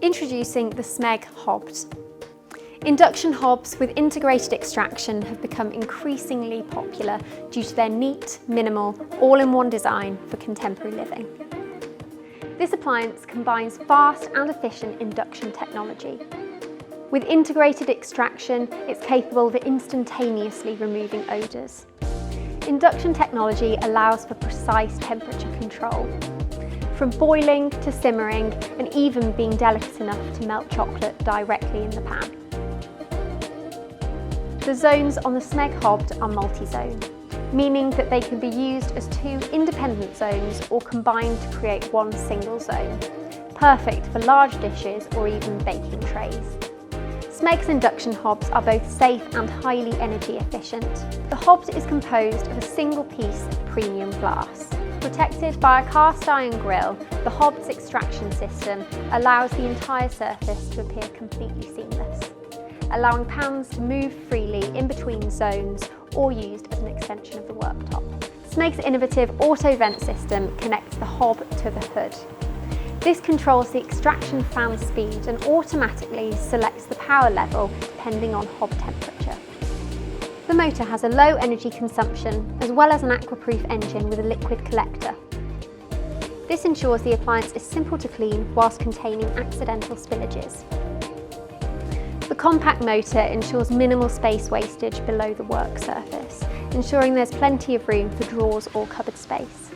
Introducing the Smeg Hobd. Induction hobs with integrated extraction have become increasingly popular due to their neat, minimal, all-in-one design for contemporary living. This appliance combines fast and efficient induction technology. With integrated extraction, it's capable of instantaneously removing odours. Induction technology allows for precise temperature control, from boiling to simmering and even being delicate enough to melt chocolate directly in the pan. The zones on the Smeg Hobd are multi-zone, meaning that they can be used as two independent zones or combined to create one single zone, perfect for large dishes or even baking trays. Smeg's induction hobs are both safe and highly energy efficient. The hobd is composed of a single piece of premium glass. Protected by a cast iron grille, the hobd's extraction system allows the entire surface to appear completely seamless, allowing pans to move freely in between zones or used as an extension of the worktop. Smeg's innovative auto vent system connects the hob to the hood. This controls the extraction fan speed and automatically selects the power level depending on hob temperature. The motor has a low energy consumption as well as an aquaproof engine with a liquid collector. This ensures the appliance is simple to clean whilst containing accidental spillages. The compact motor ensures minimal space wastage below the work surface, ensuring there's plenty of room for drawers or cupboard space.